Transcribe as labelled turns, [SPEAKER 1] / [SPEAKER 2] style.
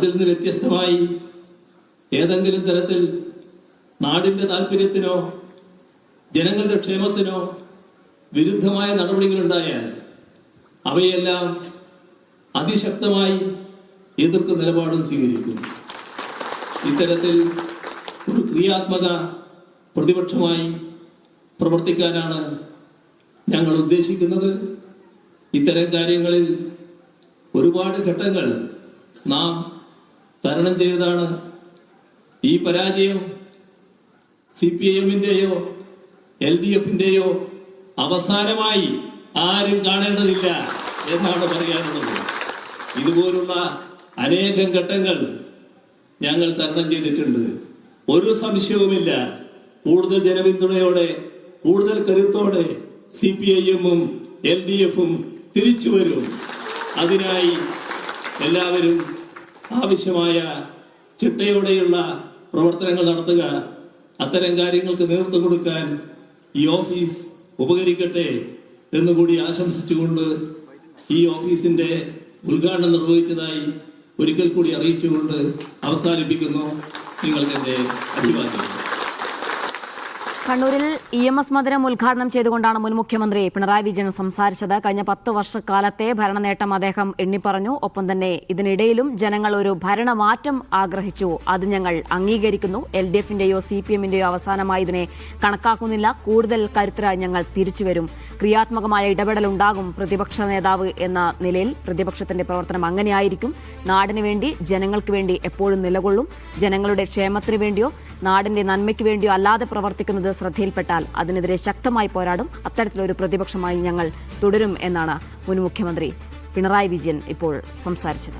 [SPEAKER 1] അതിൽ നിന്ന് വ്യത്യസ്തമായി ഏതെങ്കിലും തരത്തിൽ നാടിന്റെ താല്പര്യത്തിനോ ജനങ്ങളുടെ ക്ഷേമത്തിനോ വിരുദ്ധമായ നടപടികളുണ്ടായാൽ അവയെല്ലാം അതിശക്തമായി എതിർക്കുന്ന നിലപാടും സ്വീകരിക്കും. ഇത്തരത്തിൽ ഒരു ക്രിയാത്മക പ്രതിപക്ഷമായി പ്രവർത്തിക്കാനാണ് ഞങ്ങൾ ഉദ്ദേശിക്കുന്നത്. ഇത്തരം കാര്യങ്ങളിൽ ഒരുപാട് ഘട്ടങ്ങൾ നാം തരണം ചെയ്തതാണ്. ഈ പരാജയം CPIM-ന്റെയോ LDF-ന്റെയോ അവസാനമായി ആരും കാണേണ്ടതില്ല എന്നാണ് പറയാനുള്ളത്. ഇതുപോലുള്ള അനേകം ഘട്ടങ്ങൾ ഞങ്ങൾ തരണം ചെയ്തിട്ടുണ്ട്. ഒരു സംശയവുമില്ല, കൂടുതൽ ജനപിന്തുണയോടെ കൂടുതൽ കരുത്തോടെ CPIM-ഉം LDF-ഉം തിരിച്ചു വരും. അതിനായി എല്ലാവരും ആവശ്യമായ ചിട്ടയോടെയുള്ള പ്രവർത്തനങ്ങൾ നടത്തുക. അത്തരം കാര്യങ്ങൾക്ക് നേതൃത്വം കൊടുക്കാൻ ഈ ഓഫീസ് ഉപകരിക്കട്ടെ എന്നുകൂടി ആശംസിച്ചുകൊണ്ട് ഈ ഓഫീസിന്റെ ഉദ്ഘാടനം നിർവഹിച്ചതായി ഒരിക്കൽ കൂടി അറിയിച്ചുകൊണ്ട് അവസാനിപ്പിക്കുന്നു. നിങ്ങൾക്ക് എന്റെ അഭിവാദ്യം.
[SPEAKER 2] കണ്ണൂരിൽ EMS മന്ദിരം ഉദ്ഘാടനം ചെയ്തുകൊണ്ടാണ് മുൻ മുഖ്യമന്ത്രി പിണറായി വിജയൻ സംസാരിച്ചത്. കഴിഞ്ഞ 10 വർഷക്കാലത്തെ ഭരണനേട്ടം അദ്ദേഹം എണ്ണിപ്പറഞ്ഞു. ഒപ്പം തന്നെ ഇതിനിടയിലും ജനങ്ങൾ ഒരു ഭരണമാറ്റം ആഗ്രഹിച്ചു. അത് ഞങ്ങൾ അംഗീകരിക്കുന്നു. LDF-ന്റെയോ CPM-ന്റെയോ അവസാനമായി ഇതിനെ കണക്കാക്കുന്നില്ല. കൂടുതൽ കരുത്തരായി ഞങ്ങൾ തിരിച്ചുവരും. ക്രിയാത്മകമായ ഇടപെടലുണ്ടാകും. പ്രതിപക്ഷ നേതാവ് എന്ന നിലയിൽ പ്രതിപക്ഷത്തിന്റെ പ്രവർത്തനം അങ്ങനെയായിരിക്കും. നാടിന് വേണ്ടി ജനങ്ങൾക്ക് വേണ്ടി എപ്പോഴും നിലകൊള്ളും. ജനങ്ങളുടെ ക്ഷേമത്തിന് വേണ്ടിയോ നാടിന്റെ നന്മയ്ക്ക് വേണ്ടിയോ അല്ലാതെ പ്രവർത്തിക്കുന്നത് ശ്രദ്ധയിൽപ്പെട്ടാൽ അതിനെതിരെ ശക്തമായി പോരാടും. അത്തരത്തിലൊരു പ്രതിപക്ഷമായി ഞങ്ങൾ തുടരും എന്നാണ് മുൻ മുഖ്യമന്ത്രി പിണറായി വിജയൻ ഇപ്പോൾ സംസാരിച്ചത്.